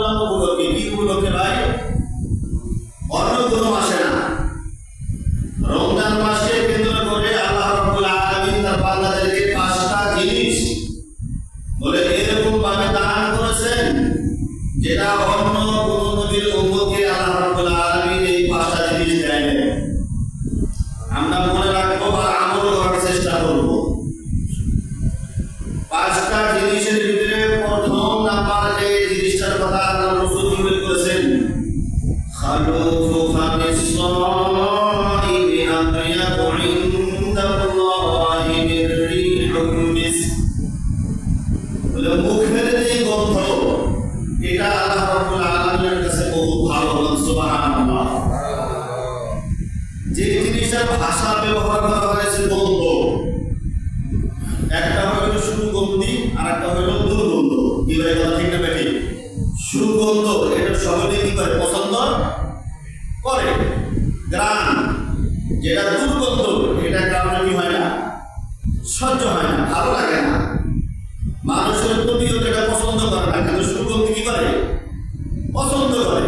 অন্যান্য উপলক্ষে, কি উপলক্ষে ভাই? অন্য কোনো মাসে না, রমজান মাসকে কেন্দ্র করে আল্লাহ রাব্বুল আলামিন তার বান্দাদেরকে 5টা জিনিস বলে এরকম ভাবে দান করেছেন যেটা অন্য কোন নবীর উম্মতকে আল্লাহ রাব্বুল আলামিন এই 5টা জিনিস দেয়নি। আমরা মনে রাখবো আর আমল করার চেষ্টা করব। 5টা জিনিসের ভিতরে প্রথম নাম্বার যে জিনিসটার কথা আল্লাহ রাসূল উল্লেখ করেছেন, খালুফু ফামিস সাইমি আতয়াবু ইনদাল্লাহি মির রিহুল মিস্ক। বলে মুখের যে গন্ধ এটা আল্লাহ রাব্বুল আলামিনের কাছে বহু ভালো। সুবহানাল্লাহ। যে জিনিসটা ভাষা ব্যবহার করা হয়েছে গন্ধ, একটা হলো সুগন্ধি আর একটা হলো দুর্গন্ধ। কি ভাই কথা ঠিক না বেঠিক? সুগন্ধ এটা সকলে কি করে পছন্দ করে, গ্রাম। যেটা দুর্গন্ধ এটা কারণে কি হয় না, সহ্য হয় না, ভালো লাগে না, মানুষের প্রতিও এটা পছন্দ করে না, কিন্তু সুগন্ধি কি করে পছন্দ করে।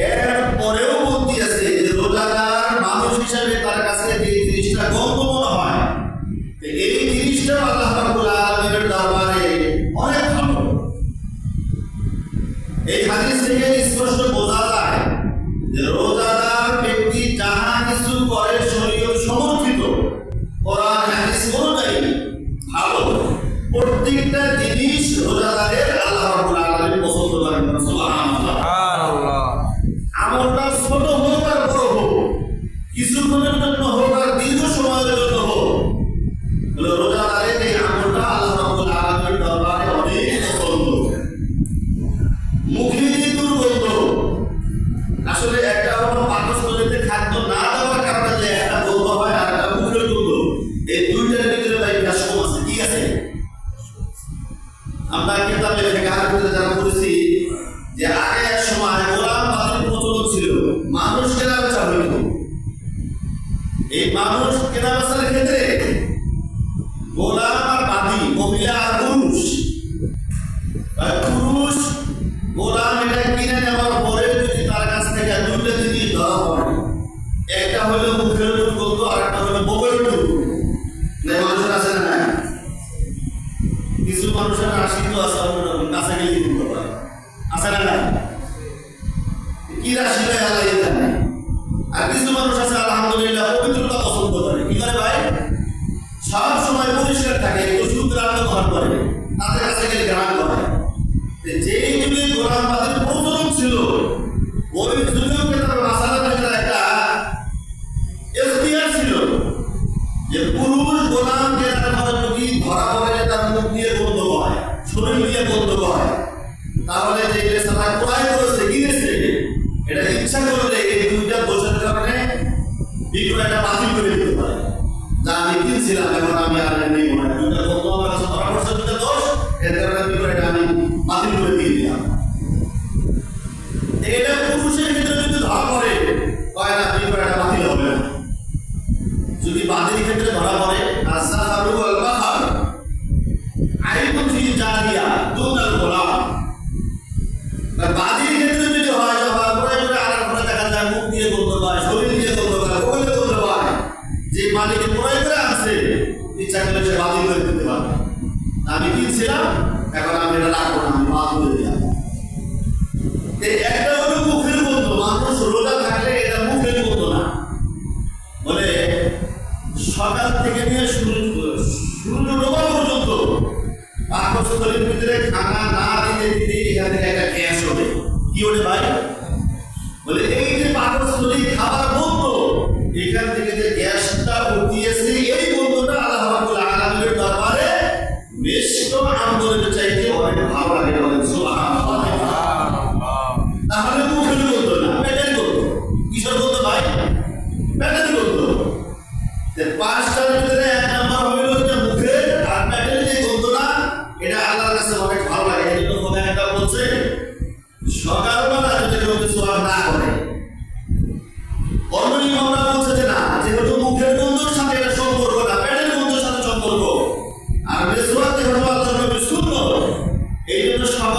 এরপরেও বলতে আছে যে রোজাদার মানুষ হিসাবে তার কাছে যে জিনিসটা গন্ধ মনে হয়, এই জিনিসটা আল্লাহ রাব্বুল আলামিনের দরবারে অনেক ভালো। এই হাদিস থেকে স্পষ্ট বোঝা যায় যে রোজাদার ব্যক্তি যাহা কিছু করে শরীয়ত সমর্থিত, কোরআন হাদিস অনুযায়ী ভালো, প্রত্যেকটা জিনিস রোজাদারের আল্লাহ রাব্বুল আলামিন পছন্দ করেন। সুবহানাল্লাহ। আমলটা ছোট হোক আর বড় হোক, কিছুক্ষণের জন্য হোক আর দীর্ঘ সময়ের জন্য হোক, রোজাদারের এই আমলটা আল্লাহ রাব্বুল আলামিনের দরবারে অনেক পছন্দ। মুখে যে দুর্গন্ধ, আসলে একটা হলো পাকস্থলীতে খাদ্য না দেওয়ার কারণে যে একটা গন্ধ হয় আর একটা মুখের দুর্গন্ধ, এই দুইটার ভিতরে ভাই বেশ কম আছে। ঠিক আছে, আমরা কিতাবে ফিকহের ভিতরে যারা পড়েছি যে আগে এক সময় গোলাম বাঁধার প্রচলন ছিল, মানুষ কেনা বেচা হইত। এই মানুষ কেনা বেচার ক্ষেত্রে গোলাম আর বাঁধি, মহিলা আর পুরুষ, পুরুষ গোলাম এটা কিনে নেওয়ার পরে যদি তার কাছ থেকে দুইটা জিনিস ধরা পড়ে, একটা হলো মুখের দুর্গন্ধ আর একটা হলো বগলের দুর্গন্ধ। মানুষের আছে না, কিছু মানুষের রাশি তো আছে, কাছে গেলে দুর্গন্ধ পায়, আছে না? কি রাশি ভাই আল্লাহ জানে। আর কিছু মানুষ আছে আলহামদুলিল্লাহ পবিত্রতা পছন্দ করে, কি করে ভাই সব সময় পরিষ্কার থাকে, একটু সুগ্রাম ব্যবহার করে, তাদের কাছে গেলে গ্রাম করে। যেই যুগে গোলাম বাঁধার প্রচলন ছিল, ওই যুগেও কিন্তু মাসালা ভেতরে একটা এখতিয়ার ছিল যে পুরুষ গোলাম কেনার পরে যদি ধরা পড়ে তার মুখ দিয়ে গন্ধ হয়, শরীর দিয়ে গন্ধ হয়, তাহলে যে সারা ক্রয় করেছে কিনেছে, এটা ইচ্ছা করলে এই দুইটা দোষের কারণে বিক্রয়টা বাতিল করে দিতে পারে। যা আমি কিনছিলাম এখন আমি আর নেই মনে হয়, দুইটা গন্ধ আমার কাছে ধরা পড়ছে, দুইটা দোষ, এর কারণে বিক্রয়টা আমি বাতিল করে দিয়ে দিলাম। এটা পুরুষের ক্ষেত্রে যদি ধরা পড়ে কয় না, বিক্রয়টা বাতিল হবে না। যদি বাতিল ক্ষেত্রে ধরা পড়ে আসাহারু ওয়াল বাহার আইকুন ফি জারিয়া দুনাল গোলাম, বাদী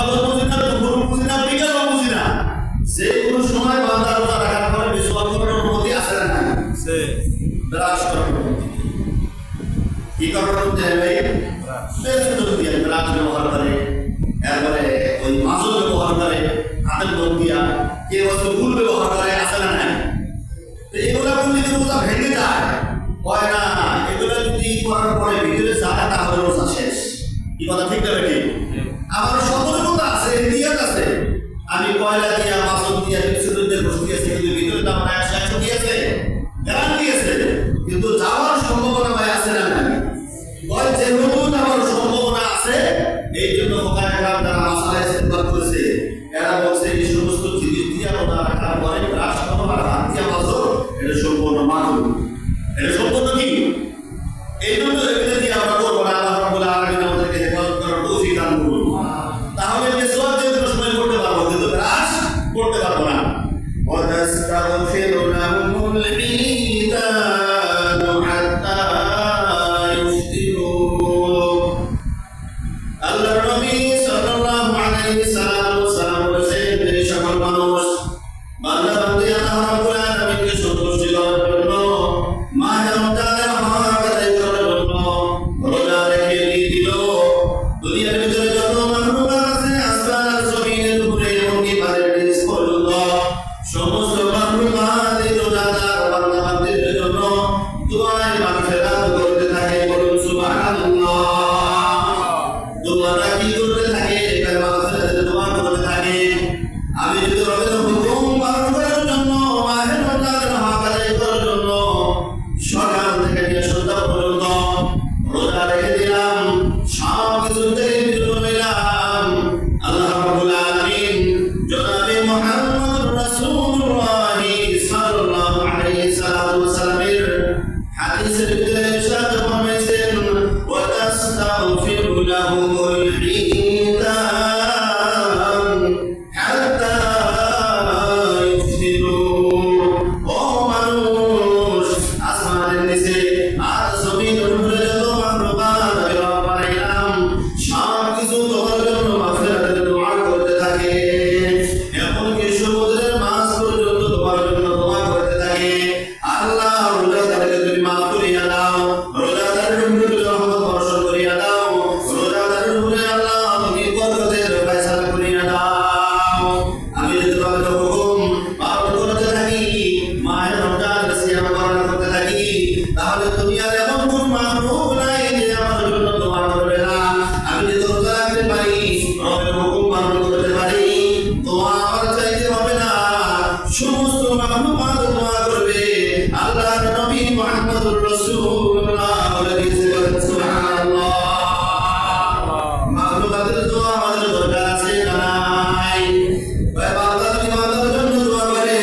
ফজর বুঝি না, দুপুর বুঝি না, বিকাল বুঝি না, যে কোনো সময় বান্দা রোজা রাখার পরে বিসওয়াক করার অনুমতি আছে না? আছে। ব্রাশ করার অনুমতি। কি করার অনুমতি ভাই? ব্রাশ ব্যবহার করে, এরপরে ওই মাজল ব্যবহার করে, হাতের নখ দিয়া, কেউ ফুল ব্যবহার করে, আছে না? তো এগুলা করলে রোজা ভেঙে যায়, হয় না। এগুলো যদি করার পরে ভিতরে যায় তাহলে রোজা শেষ। কি কথা ঠিক না ঠিক? আমার সতর্কতা আছে, নিয়ত আছে। আমি কয়লা দিয়া, বাসন দিয়া, বিদ্যুতের বসে দিয়েছি, কিন্তু ভিতরে তো আমার 100 দিয়েছে, গ্যারান দিয়েছে, কিন্তু যাওয়ার সম্ভাবনা ভাই আছে না? হয় যেহেতু যাওয়ার সম্ভাবনা আছে, এই জন্য ওখানকার যারা মাসালায় সিদ্ধান্ত করেছে, এরা বলছে এই সমস্ত জিনিস দিয়া ওরা রাখার পরে রাষ্ট্র আর হাত দিয়া বাসো, এটা সম্পূর্ণ মানব, এটা সম্পূর্ণ কি? এই জন্য এগুলো দিয়ে আমরা করবো না। আল্লাহ রাব্বুল আলামিন আমাদেরকে হেফাজত করার তৌফিক দান করুন। তাহলে মিসওয়াক যে কোনো সময় করতে পারবো, কিন্তু ব্রাশ করতে পারবো না। ওয়াতাস্তাগফিরু লাহুমুল ঈদানু হাত্তা ইফতিরু। আল্লাহর নবী সাল্লাল্লাহু আলাইহি সাল্লাম বলেছেন, এই সকল মানুষ বান্দা বান্দি আল্লাহ রাব্বুল আলামিনকে সন্তুষ্টি করার জন্য মাহে রমজানের হক আদায় করার জন্য রোজা রেখে দিয়ে দিল। দুনিয়ার ভিতরে যত মাখলুকাত আছে, আসমান আর জমিনের উপরে এমনকি পানির নিচ পর্যন্ত সমস্ত মাখলুকাত এই রোজাদার বান্দা বান্দিদের জন্য দুআয় মাগফিরাত করতে থাকে। বলুন সুবহানাল্লাহ। দোয়াটা কি করতে থাকে? মাগফিরাতের দোয়া করতে থাকে। আমি যদি রবের হুকুম পালন করার জন্য, মাহে রমজানের হক আদায় করার জন্য সকাল থেকে নিয়ে সন্ধ্যা পর্যন্ত রোজা রেখে দিলাম, সব কিছু থেকে বিরত রইলাম, আল্লাহ রাব্বুল আলামিন জনাবে মুহাম্মদ রাসূলুল্লাহ সাল্লাল্লাহু আলাইহি সাল্লামের হাদিসের ভিতরে ইরশাদ ফরমাইছেন, ওয়া তাস্তাগফিরু লাহুমুল ঈদান হাত্তা ইফতিরু। ও মানুষ, আসমানের নিচে আর জমিনের উপরে যত মাখলুকাত আমি রব বানাইলাম, সব কিছু তোমার জন্য মাগফিরাতের দোয়া করতে থাকে। এমনকি সমুদ্রের মাছ পর্যন্ত তোমার জন্য দোয়া করতে থাকে। আল্লাহ রোজাদারকে তুমি মাফ করিয়া দাও, রোজাদারের উপরে তুমি রহমত বর্ষণ করিয়া দাও, রোজাদারের উপরে আল্লাহ তুমি বরকতের ফয়সালা করিয়া দাও। আমি যদি তোমাদের হুকুম পালন করতে থাকি, মাহে রমজানের সিয়াম পালন করতে থাকি, তাহলে তুমি আর এমন কোন মাখলুক নাই যে আমার জন্য দোয়া করবে না। আমি যদি রোজা রাখতে পারি, রবের হুকুম পালন করতে পারি, দোয়া আমার চাইতে হবে না, সমস্ত মাখলুকাত দোয়া করবে। আল্লাহর নবী মুহাম্মদুর রাসূলুল্লাহ বলে দিয়েছেন, সুবহানাল্লাহ। মাখলুকাতের দোয়া আমাদের দরকার আছে না নাই? ভাই বান্দা যদি বান্দার জন্য দোয়া করে,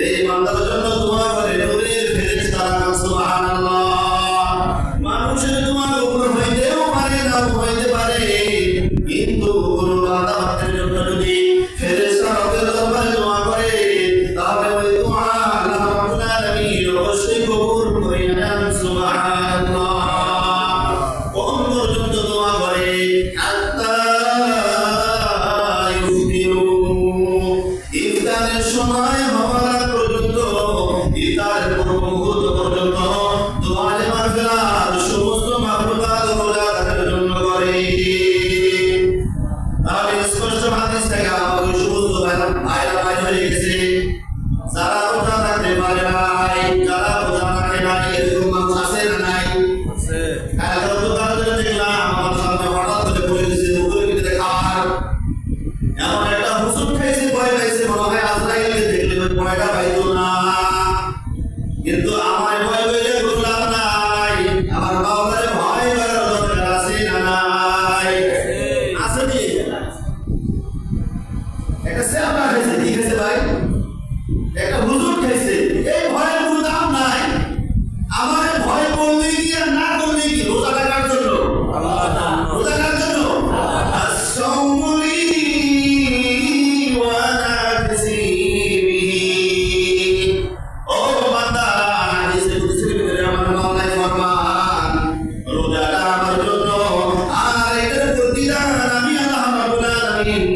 এই বান্দার জন্য দোয়া করে নূরের ফেরেশতারা, সুবহানাল্লাহ। মানুষের দোয়া কবুল হইতেও পারে, নাও হইতে পারে, কিন্তু কোন বান্দা বান্দার জন্য যদি ফেরেশতা রবের দরবারে দোয়া করে, তাহলে ওই দোয়া আল্লাহ রাব্বুল আলামিন অবশ্যই কবুল করে নেন, সুবহানাল্লাহ। কোন পর্যন্ত দোয়া করে? হাত্তা ইফতিরু। ইফতারের সময় হওয়ার পর্যন্ত, ইফতারের পূর্ব মুহূর্ত পর্যন্ত দোয়ায়ে মাগফিরাত সমস্ত মাখলুকাত রোজাদারের জন্য করে। তাহলে স্পষ্ট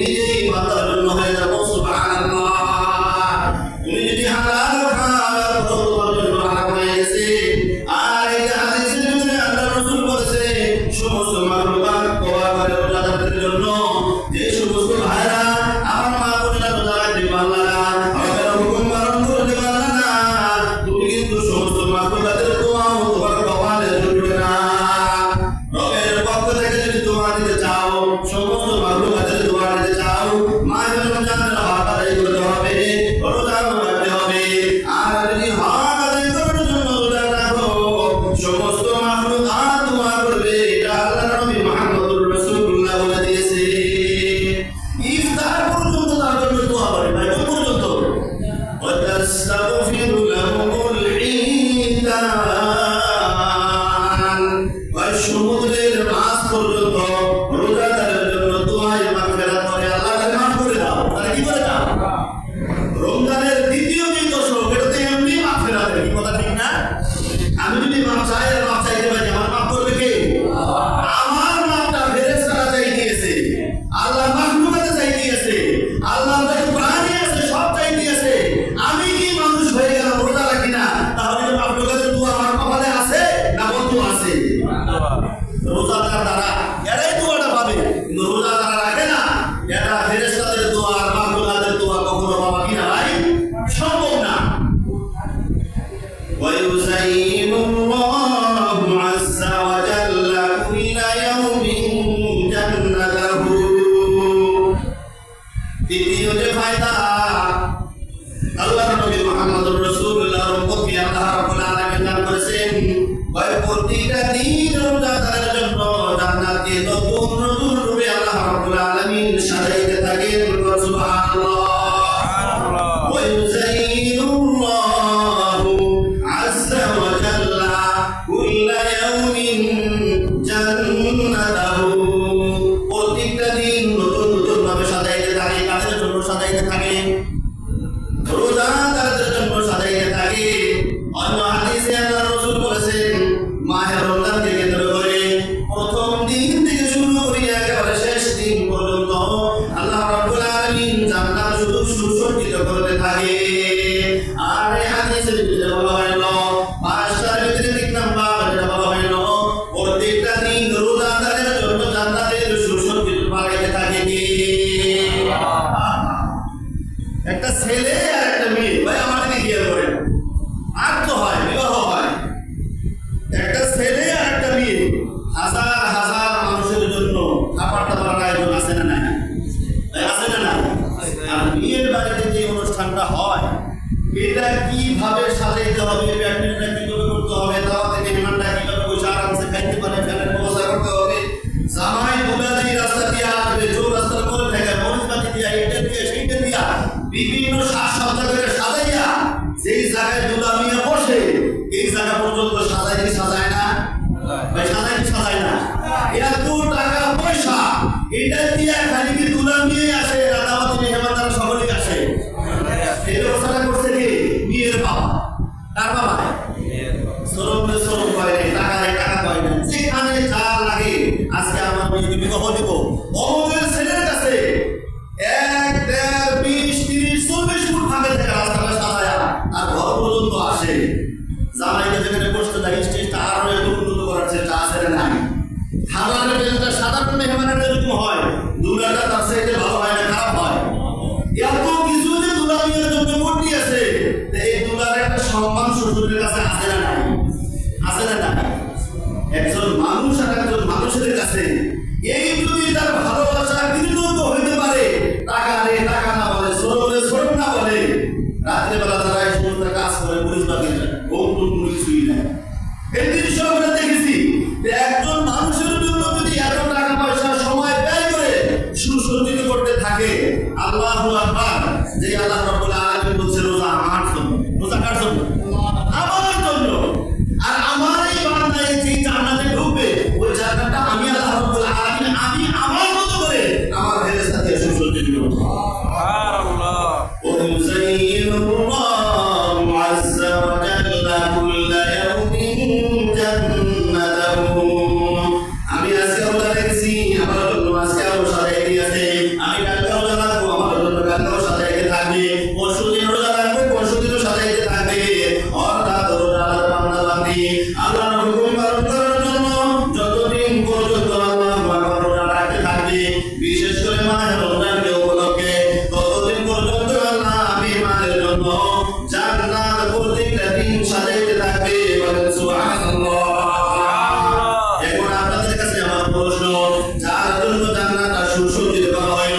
নিজেই বান্দার জন্য হয়ে যাব। সুবহানাল্লাহ। তুমি যদি হালাল খাও তোমার জন্য হারাম হয়ে গেছে। আর এই হাদিসের ভিতরে আল্লাহ রাসূল বলেছে সমস্ত মাখলুকাত তওবা করে রোজাদারদের জন্য। যে সমস্ত ভাইরা আমার মা বোনেরা রোজা রাখতে পারলা না, আমাদের হুকুম পালন করতে পারলা না, তুমি কিন্তু সমস্ত মাখলুকাতের দোয়া ও তোমার কপালে জুটবে না। রবের পক্ষ থেকে যদি দোয়া দিতে চাও, সমস্ত মাখলুকাতের দোয়া দিতে চাও, মায়ের রমজানের হক আদায় করতে হবে, রোজা রাখতে হবে। আর যদি হক আদায় করার জন্য রোজা রাখো, সমস্ত মাখলুকাত দোয়া করবে। এটা আল্লাহর নবী মুহাম্মদুর রাসূলুল্লাহ বলে দিয়েছে। ইফতার পর্যন্ত তার জন্য দোয়া করে, ভাই কোন পর্যন্ত? ওয়াতাস্তাগফিরু লাহুমুল ঈদান। ভাই সমুদ্রের মাছ পর্যন্ত রোজাদারের জন্য দোয়ায় মাগফিরাত করে, আল্লাহ তাকে মাফ করে দাও। তাহলে কি করে দাও? রমজানের দ্বিতীয় যে দশক এটাতে এমনি মাগফিরাত, কি কথা ঠিক না? আমি যদি মাফ চাই আর মাফ চাইতে পারি, আমার মাফ করবে কে? আমার মাফটা ফেরেশতারা চাই দিয়েছে, আল্লাহ মাখলুকাতে চাই দিয়েছে, আল্লাহ যত প্রাণী আছে সব চাই দিয়েছে। আমি কি মানুষ হয়ে গেলাম রোজা রাখি না, তাহলে কি মাখলুকাতের দোয়া আমার কপালে আছে না বন্ধু আছে? রোজাদার দ্বারা এরাই দোয়াটা পাবে, কিন্তু রোজা যারা রাখে না এরা ফেরেশতাদের দোয়া আর মাখলুকাতের দোয়া কখনো পাবা কিনা ভাই? সম্ভব না। ويزين الله عز وجل كل يوم جنته। দ্বিতীয় যে ফায়দা আল্লাহর নবী মুহাম্মদুর রাসূলুল্লাহর প্রতি আল্লাহ রাব্বুল আলামিন দান করেছেন, ওই প্রতিটা দিন রোজাদারের জন্য জান্নাতকে নতুন নতুন রূপে আল্লাহ রাব্বুল আলামিন সাজাইতে থাকেন। সুবহানাল্লাহ। ويزين الله عز وجل كل يوم جنته। প্রত্যেকটা দিন নতুন নতুন ভাবে সাজাইতে থাকে। কাদের জন্য সাজাইতে থাকে? রোজাদারদের জন্য সাজাইতে থাকে। অন্য হাদিসে আল্লাহ রাসূল বলেছেন মাহে রমজানকে কেন্দ্র করে প্রথম দিন থেকে শুরু করে একেবারে শেষ দিন পর্যন্ত আল্লাহ রাব্বুল আলামিন জান্নাত শুধু সুসজ্জিত করতে থাকে। আর এই হাদিসের ভিতরে বলা হলো পাঁচটার ভিতরে ঠিক নাম্বার যেটা বলা হলো প্রত্যেকটা দিন রোজাদারের জন্য জান্নাতের সুসজ্জিত বানাইতে থাকে কি? একটা ছেলে আর একটা মেয়ে, ভাই আমার দিকে খেয়াল করেন, আত্ম হয় বিবাহ হয়, একটা ছেলে আর একটা মেয়ে, হাজার হাজার মানুষের জন্য খাবার দাবার আয়োজন আছে না নাই? আছে না নাই? আর বিয়ের বাড়িতে যে অনুষ্ঠানটা হয় এটা কিভাবে সাজাইতে হবে, প্যান্ডেলটা কিভাবে করতে হবে, দাওয়াত থেকে মেহমানরা কিভাবে বসে আরামসে খাইতে পারে, ফ্যানের ব্যবস্থা করতে হবে, জামাই দুলা যে রাস্তা দিয়ে আসবে, যে রাস্তার মধ্যে থেকে মরিচবাতি দিয়া এটা দিয়ে সেইটা দিয়া বিভিন্ন সাজসজ্জা করে সাজাইয়া যেই জায়গায় দুলা মিয়া বসে এই জায়গা পর্যন্ত সাজাই কি সাজায় না ভাই? সাজাই কি সাজায় না? এত টাকা পয়সা এটা দিয়ে খালি কি দুলা মিয়া আসে, রাতাবাতি মেহমানরা সকলেই আসে? এই ব্যবস্থাটা করছে কি? বিয়ের বাবা। কার বাবা? শ্রম করে টাকা পায় না। যেখানে যা লাগে আজকে আমার মেয়েকে বিবাহ দিব, অমুকের ছেলের কাছে 1, 1.5, 20, 30, 40 ফুট ফাঁকে থেকে রাস্তাটা সাজায়া আর ঘর পর্যন্ত আসে। জামাইকে যেখানে বসতে থাকে স্টেজটা আরো একটু উন্নত করার চেষ্টা আছে না নাই? সাধারণ মেহমানের যেরকম হয় দুলাটা তার সাথে ভালো হয় না খারাপ হয়। এত কিছু যে দুলা মিয়ার জন্য করতে আছে, এই দুলার একটা সম্মান শ্বশুরের কাছে আছে না নাই? আছে না নাই? একজন মানুষ আর একজন মানুষের কাছে এই যদি তার ভালোবাসা কৃতজ্ঞ হইতে পারে, টাকা রে টাকা না বলে, সরলে সরব না বলে, রাত্রেবেলা তারা এই সমস্ত কাজ করে পুলিশ বাকি ঘুম টুম কিছুই নাই। এই দৃশ্য আমরা দেখেছি যে একজন মানুষের জন্য যদি এত টাকা পয়সা সময় ব্যয় করে সুসজ্জিত করতে থাকে, আল্লাহু আকবার। যে আল্লাহ রাব্বুল আলামিন বলছে রোজা আমার জন্য। রোজা কার জন্য? আমার জন্য। আর আমার এই বান্দা যে জান্নাতে ঢুকবে ওই জান্নাতটা আমি আল্লাহ রাব্বুল আলামিন আমি আমার মতো করে আমার ফেরেশতা দিয়ে সুসজ্জিত করব। সুবহানাল্লাহ। ওয়া ইউযায়্যিনুল্লাহু আযজা ওয়া জাল্লা কুল্লা ইয়াউমিন জান্নাতাহু। আমি আজকে ওটা দেখছি আমার জন্য আজকে আরো সাজাই দিয়েছে। আমি কালকে মাহে রমজানকে উপলক্ষে ততদিন পর্যন্ত আল্লাহ মেহমানের জন্য জান্নাত প্রত্যেকটা দিন সাজাইতে থাকবে। বলেন সুবহানাল্লাহ। এখন আপনাদের কাছে আমার প্রশ্ন, যার জন্য জান্নাতটা সুসজ্জিত করা হইল,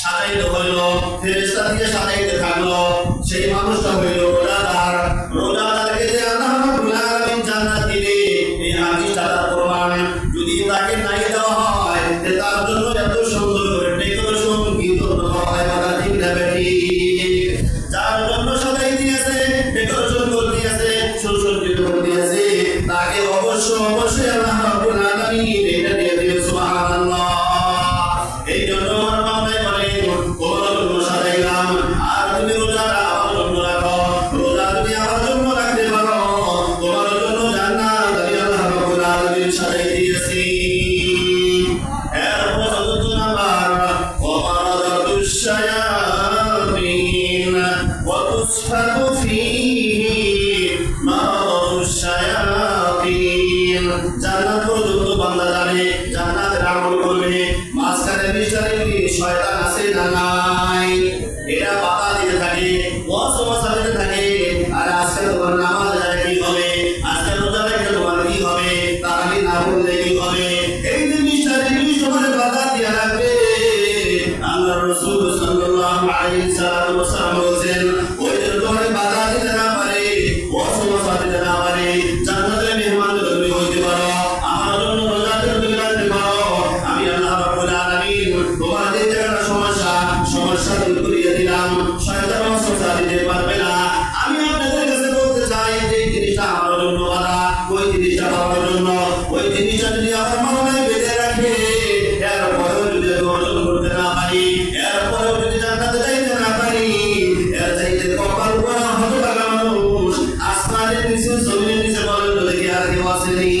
সাজাইতে হইল, ফেরেশতা দিয়ে সাজাইতে থাকলো, সেই মানুষটা হইল রোজাদার। রোজাদারকে যে আল্লাহ রাব্বুল আলামিন জান্নাত দিবে, এই হাদিসটা তার প্রমাণ। যদি তাকে নাই দেওয়া হয়, তার জন্য এত সুন্দর করে ডেকোরেশন কীর্তন করা হয়, কথা ঠিক না বেঠিক? যার জন্য সাজাই দিয়েছে, ডেকোরেশন করে দিয়েছে, সুসজ্জিত করে দিয়েছে, তাকে অবশ্যই আল্লাহ রাব্বুল আলামিন এটা দিয়ে দিবে। সুবহানাল্লাহ। এই জন্য আমার মাওলাই বলেন, তোমার জন্য সাজাইলাম, আর তুমি রোজাটা আমার জন্য রাখো। রোজা যদি আমার জন্য রাখতে পারো, তোমার জন্য জান্নাত আমি আল্লাহ রাব্বুল আলামিন সাজাই দিয়েছি। এরপর চতুর্থ নাম্বার, ওয়ারাদাতুশ শায়াতিন ওয়া তুসফাতু ফীহি মারাদুশ শায়াতিন। জান্নাত পর্যন্ত বান্দা যাবে, জান্নাতের আমল করবে, মাঝখানে মিশালি শয়তান আছে না নাই, এটা বাধা দিতে থাকে, ওয়াসওয়াসা দিতে থাকে। আর আজকে তোমার নামাজ যায় কি হবে, আজকে রোজা রেখে তোমার কি হবে, তারাবি না পড়লে কি হবে, এই যে মিশালি তোমার বাধা দিয়ে রাখবে। আল্লাহ রাসূল সাল্লাল্লাহু আলাইহি ওয়াসাল্লাম বলেছেন, ওই যে তোমার বাধা দিতে না পারে, ওয়াসওয়াসা দিতে না পারে, জান্নাতের মেহমান তুমি হইতে পারো, আমার জন্য রোজা তুমি রাখতে পারো, আমি আল্লাহ রাব্বুল আলামিন তোমার যে জায়গাটা সমস্যা দূর করিয়ে দিলাম, শয়তান ওয়াসওয়াসা দিতে পারবে না। আমি আপনাদের কাছে বলতে চাই, যে জিনিসটা আমার জন্য বাধা, ওই জিনিসটা পাওয়ার জন্য, ওই জিনিসটা যদি আমার মনে বেঁধে রাখে, এরপরেও যদি অর্জন করতে না পারি, এরপরেও যদি জান্নাতে যাইতে না পারি, এর চাইতে কপাল করা হতভাগা মানুষ আসমানের নিচে জমিনের নিচে বলেন তো দেখি আর কেউ আসেনি।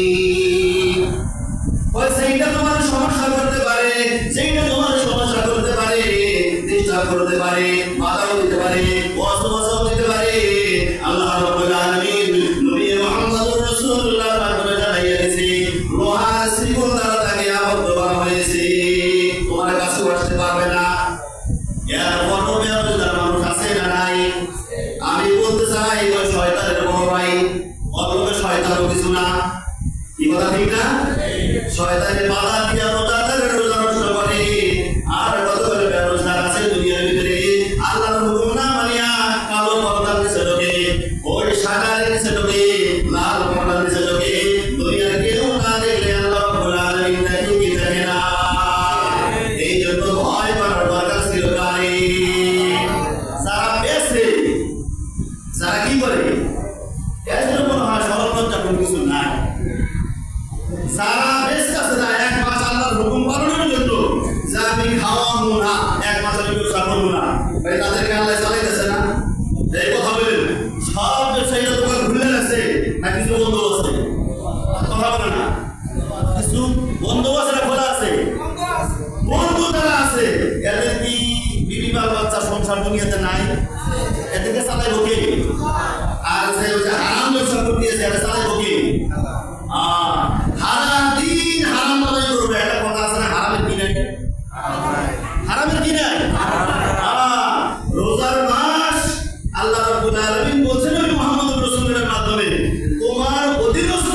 ওই সেইটা তোমার সমস্যা করতে পারে, সেইটা তোমার সমস্যা করতে পারে, ডিস্টার্ব করতে পারে, বাধাও দিতে পারে, ওয়াসওয়াসাও দিতে পারে। আল্লাহ রাব্বুল আলামিন নবী মুহাম্মদুর রাসূলুল্লাহ তাআলা জানাইয়া দিয়েছে, লোহার শিকল দ্বারা তাকে আবদ্ধ করা হয়েছে, তোমার কাছে আসতে পারবে না। এরপরও বেরোজগার মানুষ আছে না নাই? আমি বলতে চাই, ওই শয়তানের বড় ভাই, অথবা শয়তানও কিছু না। কি কথা ঠিক না? শয়তানের বাধা দিয়া রোজাদারের রোজা নষ্ট করে। আর কত করে বেরোজগার আছে দুনিয়ার ভিতরে, আল্লাহর হুকুম না মানিয়া কালো পর্দার নিচে ঢোকে, ওই শাটারের নিচে ঢোকে, লাল পর্দার নিচে ঢোকে, দুনিয়ার কেউ না দেখলে আল্লাহ রাব্বুল আলামিন দেখে কি দেখে না। এই জন্য ভয় করার দরকার ছিল কারে? যারা বেছে, যারা কি করে, এর জন্য মনে হয় সরলতা কোনো কিছু নাই। যারা বেশ কাছে যায় এক মাস আল্লাহর হুকুম পালনের জন্য, যে আমি খাওয়াবো না, এক মাস আমি ব্যবসা করবো না, ভাই তাদেরকে আল্লাহ চালাইতেছে না? এই কথা বলেন, সব ব্যবসায়ীরা দোকান খুলে গেছে না কিছু বন্ধ আছে? কথা বলে না, কিছু বন্ধ আছে না খোলা আছে? বন্ধ যারা আছে, এদের কি বিবি বাল বাচ্চা সংসার দুনিয়াতে নাই? এদেরকে চালাইব কে? আর যে হারাম ব্যবসা করতেছে, এটা চালাইব কে? সারাদিন হারাম বাজাই করবে, একটা কথা আছে না, হারামের কি নাই? হারামের কি নাই? রোজার মাস আল্লাহ রাব্বুল আলামিন বলছেন নবী মুহাম্মদুর রাসূলের মাধ্যমে, তোমার অধীনস্থ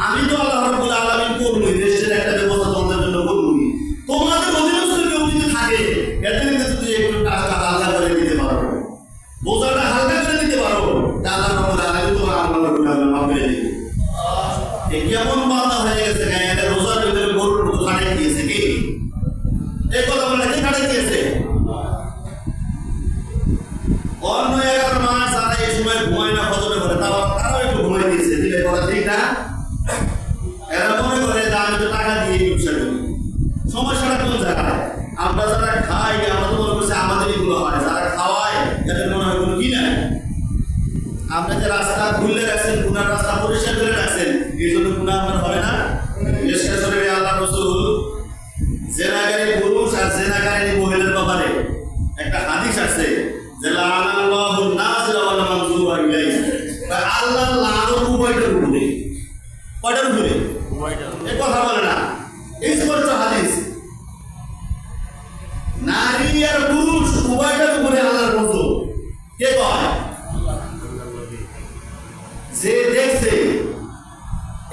আমি তো আল্লাহ রাব্বুল আলামিন করবই, দেশের একটা ব্যবস্থা তোমাদের জন্য করবই। তোমাদের অধীনস্থ কেউ যদি থাকে, এদেরকে যদি একটু কাজটা হালকা করে দিতে পারো, বোঝাটা হালকা করে দিতে পারো, আল্লাহ রাব্বুল আলামিন তোমার আমল মাফ করে দিবে। কেমন বাধা হয়ে গেছে, রোজার ভিতরে গরুর মতো খাটে দিয়েছে কি? এই কথা বলে কি খাটে দিয়েছে? অন্য 11 মাস যারা এই সময় ঘুমায় না, হজমে করে, তারাও একটু ঘুমাই দিয়েছে, দিলে কথা ঠিক না? এরা মনে করে যে আমি তো টাকা দিয়ে ব্যবসা করি। সমস্যাটা কোন জায়গায়? আমরা যারা খাই, আমরা তো মনে করছি আমাদেরই গুলো হয়, যারা খাওয়ায় এদের মনে হয় কোনো কি নাই। আপনি যে রাস্তা খুলে রাখছেন, গুনার রাস্তা পরিষ্কার করে রাখছেন, এই জন্য গুনাহ আপনার হবে না। বিশেষ করে আল্লাহ রাসূল জেনাকারী পুরুষ আর জেনাকারী মহিলার ব্যাপারে একটা হাদিস আছে, যে লানাল্লাহু নাযিরা ওয়া মানযুরা ইলাইহি, আল্লাহ লানত উভয়টার উপরে। কয়টার উপরে? এই কথা বলে না, এই স্পষ্ট হাদিস। আর পুরুষ উভয়টার উপরে আল্লাহর বন্ধু কে কয়? যে দেখছে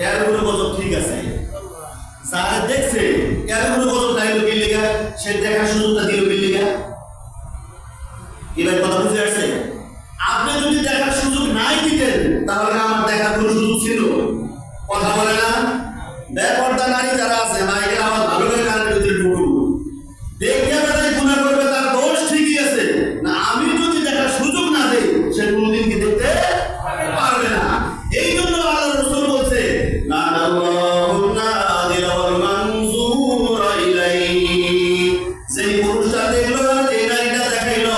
এর কোনো গজব ঠিক আছে, যারা দেখছে এর কোনো গজব নাই কি লিগা, সে দেখার সুযোগটা দিল কি লিগা? এবার কথা বুঝে আসছে? আপনি যদি দেখার সুযোগ নাই দিতেন তাহলে আমার দেখার কোনো সুযোগ ছিল? কথা বলে না? বেপর্দা নারী যারা আছে মাইকের আওয়াজ ভালো করে কানের ভিতরে ঢুকুন, দেখে বেড়াই গুনাহ করবে, তার দোষ ঠিকই আছে না। আমি যদি দেখার সুযোগ না দেই সে কোনদিন কি দেখতে পারবে না। এই জন্য আল্লাহ রাসূল বলছে সেই পুরুষটা দেখলো যে নারীটা দেখাইলো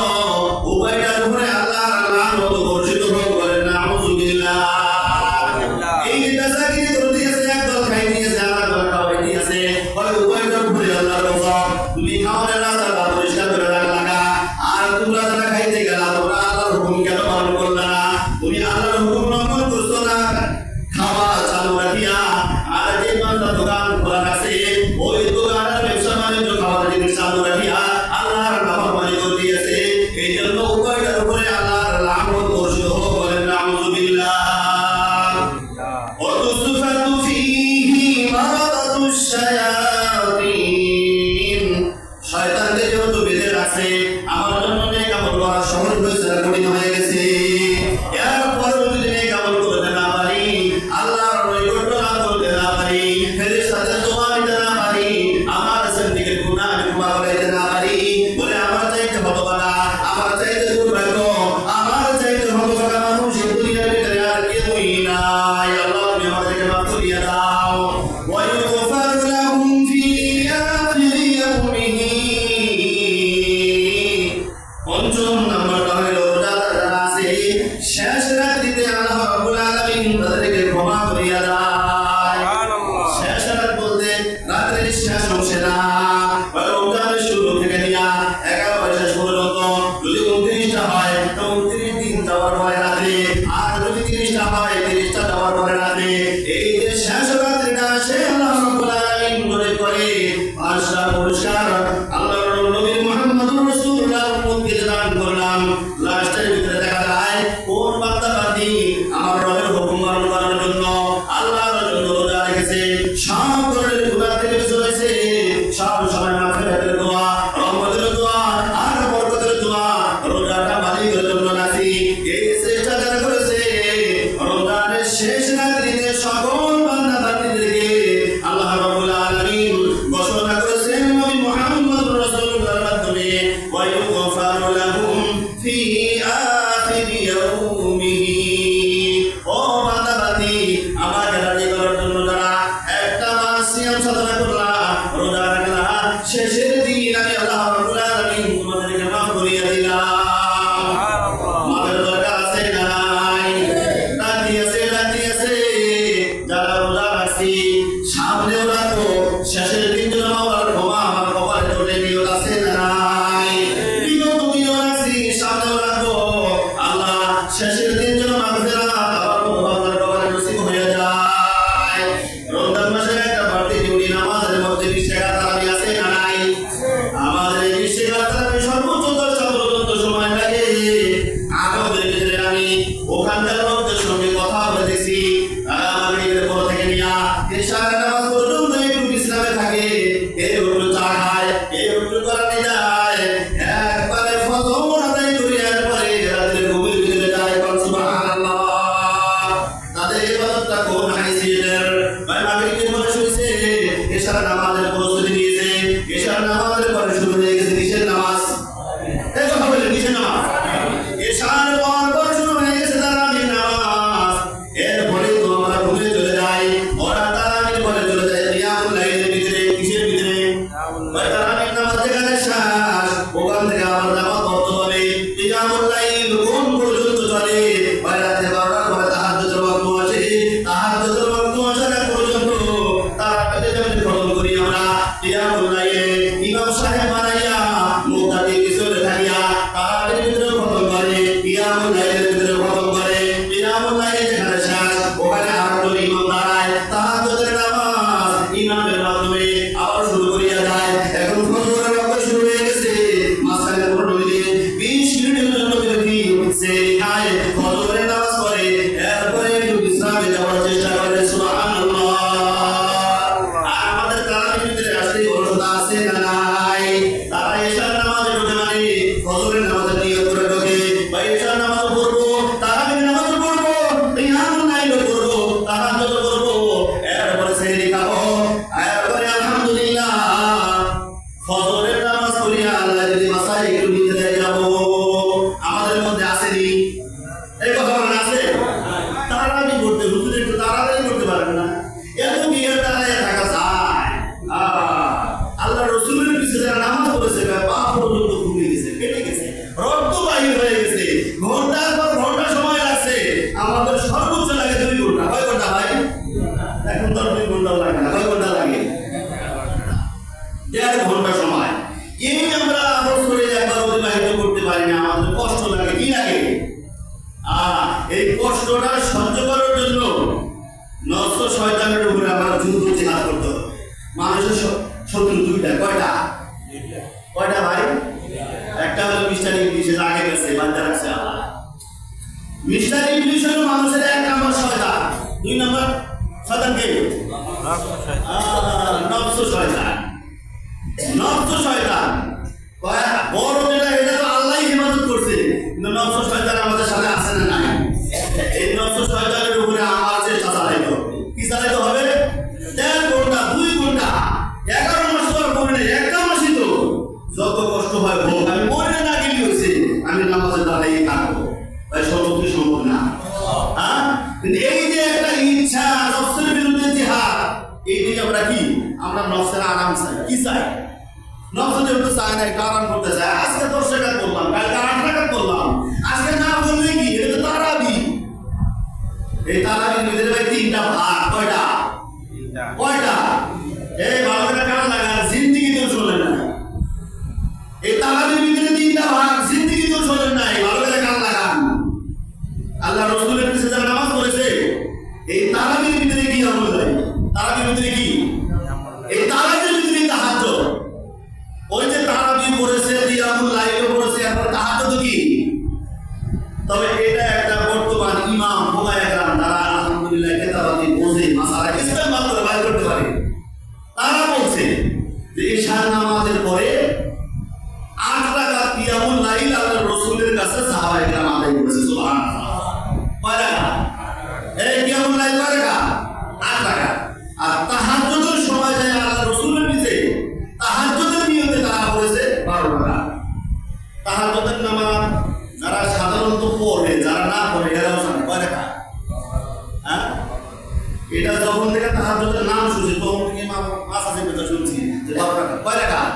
উভয়টার উপরে আল্লাহর লানত বর্ষিত হোক, বলেন নাউযুবিল্লাহ। এই যে বেচাকিরি করতে আছে, একদল খাই নিয়েছে আর একদল খাওয়াই নিয়েছে, হয় উভয়টার উপরে আল্লাহর গজব। তুমি খাওয়ার রাস্তাটা পরিষ্কার করে রাখলা, আর তোমরা যারা খাইতে গেলা তোমরা আল্লাহর হুকুম কেন পালন করলা না? তুমি আল্লাহর হুকুম লঙ্ঘন করছো না, খাওয়া চালু রাখিয়া আর যে বান্দা দোকান খোলা আছে ওই দোকানের ব্যবসা বাণিজ্য খাওয়ার জিনিস চালু রাখিয়া আল্লাহর নাফরমানি করতেছে। এই জন্য উভয়টার উপরে আল্লাহর লানত বর্ষিত হোক, বলেন নাউযুবিল্লাহ। ওয়াতুসফাতু ফীহি মারাদাতুশ শায়াতিন, শয়তানদের যেহেতু বেঁধে রাখছে আমার জন্য নেক আমল করা সহজ হয়েছে, কঠিন হয়ে গেছে। এরপরেও যদি নেক আমল করতে না পারি, আল্লাহর নৈকট্য লাভ করতে না পারি, ফেরেশতাদের দোয়া নিতে না পারি, আমার জিন্দেগীর গুনাহ আমি ক্ষমা করাইতে না পারি, বলে আমার চাইতে হতভাগা, আমার চাইতে দুর্ভাগ্য, আমার চাইতে হতভাগা মানুষ এই দুনিয়ার ভিতরে আর কেউই নাই। আল্লাহ তুমি আমাদেরকে মাফ করিয়া দাও। ওয়ায়ুগফার লাহুম ফি আখিরি ইয়াউমিহি, পঞ্চম নাম্বারটা হলো রোজাদার যারা আছে শেষ রাত্রিতে আল্লাহ রাব্বুল আলামিন তাদেরকে ক্ষমা করিয়া দেয়। শেষ রাত বলতে রাত্রির শেষ অংশে না, রমজানের শুরু থেকে নিয়া 11 শেষ পর্যন্ত। যদি 29টা হয় তো 29 দিন যাওয়ার পরে রাত্রে, আর যদি 30টা হয় 30টা যাওয়ার পরে রাত্রে। এই যে শেষ রাত্রিটা সে আল্লাহ রাব্বুল আলামিন মনে করে 5টা পুরস্কার আল্লাহর নবী মুহাম্মদুর রাসূলুল্লাহ উম্মতকে দান করলাম। লাস্টের ভিতরে দেখা যায় কোন বান্দা বান্দি আমার রবের হুকুম পালন করার জন্য আল্লাহর জন্য রোজা রেখেছে, সব ধরনের গুনাহ থেকে চলেছে, সব সময় মাগফিরাতের দোয়া, রহমতের দোয়া আর বরকতের দোয়া, রোজাটা মালিকের জন্য নাসি। এই চেষ্টা যারা করেছে রমজানের শেষ রাত্রিতে সকল বান্দা বান্দীদেরকে আল্লাহ রাব্বুল আলামিন ঘোষণা করেছেন নবী মুহাম্মদ রাসূলুল্লাহর মাধ্যমে, ওয়ায়ুগফারু লাহুম ফি আখিরি ইয়াউমিহি। ও বান্দা বান্দী, আমাকে রাজি করার জন্য যারা একটা মাস সিয়াম সাধনা করলা, রোজা রাখলা, শেষের দিন আমি আল্লাহ রাব্বুল আলামিন তোমাদেরকে মাফ করিয়া দিলাম। মাফের দরকার আছে না নাই? রাজি আছে, রাজি আছে। যারা রোজা রাখছি সামনেও রাখো, শেষের দিন যেন মাওলার ক্ষমা আমার কপালে চলে নিয়ে আছে না নাই? বিগত দিনও রাখছি সামনেও রাখো, আল্লাহ শেষের দিন যেন মাগফিরাত আমার কপালের কপালে নসিব হয়ে যায়। রমজান মাসে একটা বাড়তি জরুরি নামাজের মধ্যে 20 টাকা তারাবি আছে না নাই? আমাদের এই 20 টাকা তারাবি ফজরের নামাজে নিয়ত করে ঢোকে, বা ইশার নামাজ পড়বো, তারাবির নামাজ পড়বো, কিয়ামুল লাইল করবো, তাহাজ্জুদ করবো, এরপরে সেহরি খাবো, এরপরে আলহামদুলিল্লাহ ফজরের নামাজ পড়িয়া আল্লাহ যদি মাসায় একটু নিতে দেয় যাবো। আমাদের মধ্যে আসেনি এই কথা মনে আছে? তারাবি করতে হুজুর একটু তাড়াতাড়ি করতে পারেন না, এত বিয়ের দাঁড়ায় থাকা যায়? আল্লাহ রসুলের পিছনে যারা নামাজ পড়েছে পা পর্যন্ত ঘুমিয়ে গেছে, কেটে গেছে, রক্ত বাহির হয়ে গেছে, ঘন্টার পর ঘন্টা সময় লাগছে। আমাদের সর্বোচ্চ লাগে 2 ঘন্টা। কয় ঘন্টা ভাই? এখন তো 2 ঘন্টাও লাগে না। কয় ঘন্টা লাগে? 1.5 ঘন্টা সময়। এই আমরা বছরে একবার অতিবাহিত করতে পারি না, আমাদের কষ্ট লাগে। কি লাগে? এই কষ্টটা সহ্য করার জন্য নফস শয়তানের উপরে আমরা যুদ্ধ জিহাদ করতে হবে। মানুষের শত্রু 2টা। কয়টা? কয়টা ভাই? একটা হলো মিস্টার ইংলিশ, এর আগে গেছে, বান্দা রাখছে আল্লাহ। মিস্টার ইংলিশ হলো মানুষের 1 নম্বর শয়তান। 2 নম্বর শয়তান কে? নফস শয়তান। নফস শয়তান বড় যেটা, এটা তো আল্লাহই হেফাজত করছে, কিন্তু নফস শয়তান আমাদের সাথে আছে না নাই? এই নফস শয়তানের উপরে আমার চেষ্টা চালাইতে হবে। কি চালাইতে হবে? 1.5 ঘন্টা 2 ঘন্টা 11 মাস তো করে নেই, একটা মাসই তো। যত কষ্ট হয় হোক, আমি মরে না গেলে হয়েছে, আমি নামাজে দাঁড়িয়ে থাকবো। তাই সর্বত্র সম্ভব না। কিন্তু এই যে একটা ইচ্ছা, নফসের বিরুদ্ধে জিহাদ, এই যে আমরা কি, আমরা নফসের আরাম চাই। কি চাই? নফস যেহেতু চায় না, একটু আরাম করতে চায়। আজকে 10 টাকা করলাম, কালকে 8 টাকা করলাম, আজকে না বললে কি? এটা তো তারাবি। এই তারাবির ভিতরে ভাই 3টা ভাগ। কয়টা? কয়টা? এই ভালো করে কান লাগান, জিন্দেগি তো চলে না। এই তারাবির ভিতরে 3টা ভাগ, জিন্দেগি তো চলে নাই। ভালো করে কান লাগান। আল্লাহ রসুলের পিছনে যারা নামাজ পড়েছে, এই তারাবির ভিতরে কি আমল দেয়? তারাবির ভিতরে কি? এই তারাবির ভিতরে তাহাজ্জুদ। ওই যে তারাবি পড়েছে, কিয়ামুল লাইল পড়েছে, এখন তাহাজ্জুদ কি? তবে এটা একটা বর্তমান ইমাম ফুকাহায়ে তারা আলহামদুলিল্লাহ কিতাবাতি বোঝে, মাসালা ইস্তেমাল করে বাইর করতে পারে। তারা বলছে যে ইশার নামাজের পরে 8 রাকাত কিয়ামুল লাইল আল্লাহর রাসূলের কাছে সাহাবায়ে কেরাম আদায় করেছে। সুবহানাল্লাহ। কয় রাকাত? এই কিয়ামুল লাইল কয় রাকাত? 8 রাকাত। আর তাহাজ্জুদের সময় যায় আল্লাহর রাসূলের নিচে তাহাজ্জুদের নিয়তে তারা পড়েছে 12 রাকাত। তাহাজ্জুদের নামাজ যারা সাধারণত পড়ে, যারা না পড়ে এরাও জানে। কয় রাকাত? এটা যখন থেকে তাহাজ্জুদের নাম শুনছি তখন থেকে মাসাজের কথা শুনছি যে 12 রাকাত। কয় রাকাত?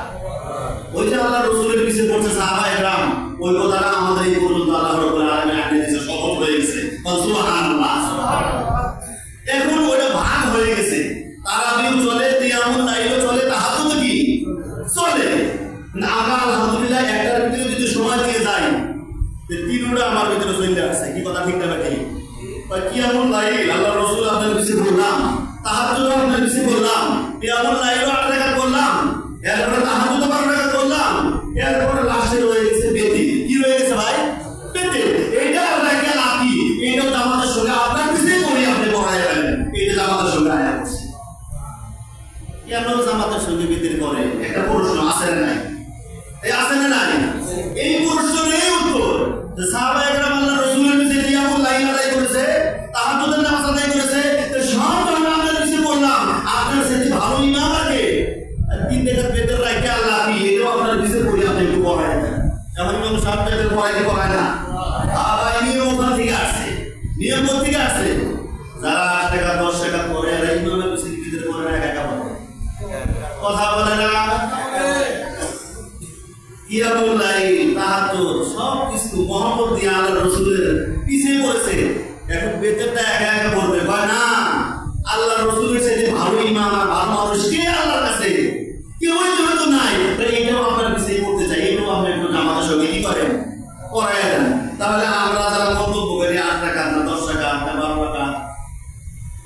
ওই যে আল্লাহ রসুলের পিছে পড়ছে সাহাবায়ে কেরাম, ওই কথাটা আমাদের এই পর্যন্ত আল্লাহ রাব্বুল আলামিন আগে দিয়েছে, সফল হয়ে গেছে। সুবহানাল্লাহ। এখন ওটা ভাগ হয়ে গেছে, তারাবিও চলে, কিয়ামুল লাইলও চলে, তাহাজ্জুদ কি চলে। আমরা আলহামদুলিল্লাহ একটার ভিতরে যদি সময় দিয়ে যাই, 3টা আমার ভিতরে চলে আসছে। কি কথা ঠিক না ঠিক? কিয়ামুল লাইল আল্লাহ রাসূল আপনার পিছে বললাম, তাহাজ্জুদ আপনার পিছে বললাম, কিয়ামুল লাইলও 8 রাকাত করলাম, এরপরে তাহাজ্জুদ 12 রাকাত করলাম, এরপরে লাস্টে রয়ে গেছে বেতি। কি রয়ে গেছে ভাই? বেতি। এইটা আপনার কি লাকি? এইটা জামাতের সঙ্গে আপনার পিছে পড়ি, আপনি পড়ায় গেলেন, এইটা জামাতের সঙ্গে আয়া করছে। কেন জামাতের সঙ্গে বিক্রি করে? একটা প্রশ্ন আছে না নাই? এই আছে না নাই? এই প্রশ্নের উত্তর যে সাহাবায়ে কেরাম আল্লাহ রাসূলের পিছে কিয়ামুল লাইল আদায় করেছে, তাহাজ্জুদের নামাজ আদায় করেছে, তো সব আমরা আপনার পিছে বললাম, আপনার সাথে ভালো ইমাম আছে 3 টাকা বেতন রাখে আল্লাহ কি এটাও আপনার পিছে পড়ি, আপনি একটু পড়ায় না। যেমন ইমাম সাহেব তাদের পড়ায় না। আবার নিয়ম ওখান থেকে আসছে। নিয়ম থেকে আসছে, যারা 8 টাকা 10 টাকা করে এরা ইমামের পিছে ভিতরে পড়ে না, একা পড়ে। কথা বলে না? কিয়ামুল লাইল, তাহাজ্জুদ সব কিছু মুহাম্মদ দিয়ে আল্লাহর রাসূলের পিছে পড়েছে। এখন বেতনটা একা একা পড়বে? কয় না, আল্লাহর রাসূলের সাথে ভালো ইমাম আর ভালো মানুষ কে আল্লাহর কাছে? কেউ তো নাই। এটাও আপনার পিছিয়ে পড়তে চাই, এটাও আপনি একটু আমাদের সঙ্গে কি করেন? পড়ায় দেন। তাহলে আমরা যারা মন্তব্য করি 8 টাকা না 10 টাকা না 12 টাকা,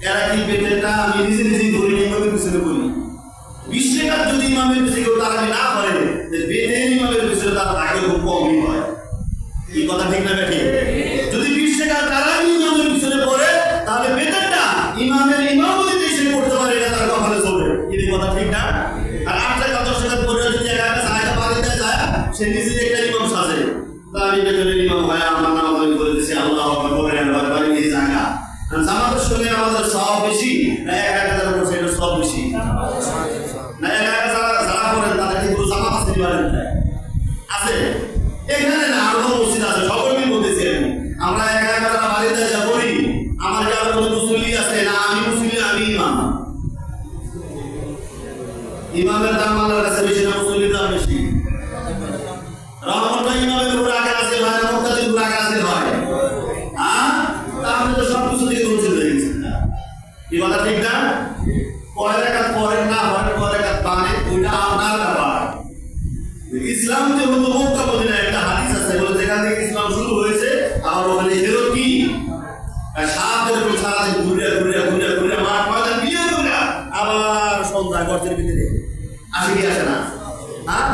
এরা কি বেতনটা আমি নিজে নিজেই ধরে ইমামের পিছনে বলি। 20 টাকা যদি ইমামের পিছনে কেউ তারাবি না করে, বেতন ইমামের পিছনে তার ভাগ্য খুব কমই হয়। এই কথা ঠিক না ঠিক? যদি 20 টাকা তারাবি ইমামের পিছনে পড়ে, তাহলে বেতনটা ইমামের ইমামতিতে এসে করতে পারে, এটা তার কখনো চলবে। এই কথা ঠিক না? আর 8 টাকা 10 টাকা পড়ে যদি একা একা সাহায্য পাওয়া যায়, সে নিজে একটা ইমাম সাজে, তা আমি বেতনের ইমাম হয়, আমার নাম আমি করে দিচ্ছি, আল্লাহ করে বাড়ি নিয়ে জায়গা জামাতের সঙ্গে আমাদের সব বেশি না, 1,000 উপর সেটা সব বেশি না, 1,000 যারা করেন তাদের কিন্তু জামাত আছে আছে এখানে না, আরো মসজিদ আছে, সকলকে বলতেছি আমি। আমরা 1,000 বাড়িতে যা করি, আমার যার মধ্যে মুসল্লি আছে না, আমি মুসল্লি, আমি ইমাম। ইমামের দাম আল্লাহর কাছে বেশি না, মুসল্লির দাম বেশি? রহমতটা ইমামের উপর আগে আসতে হয় না, মুক্তাদির উপর আগে আসতে হয়? হ্যাঁ, তাহলে তো সব কিছু থেকে বঞ্চিত হয়ে গেছে। কি কথা ঠিক না? পরের একাত পরের না হয়, পরের একাত বানে, ওইটা আপনার ব্যাপার। ইসলাম যে হতো মক্কা মদিনায় একটা হাদিস আছে, বলে যেখান থেকে ইসলাম শুরু হয়েছে আবার ওখানে ফেরত কি সাহায্যের উপর সারাদিন ঘুরে ঘুরে ঘুরে ঘুরে মাঠ ময়দান দিয়ে ঘুরে আবার সন্ধ্যা গর্তের ভিতরে আসে কি আসে না? হ্যাঁ,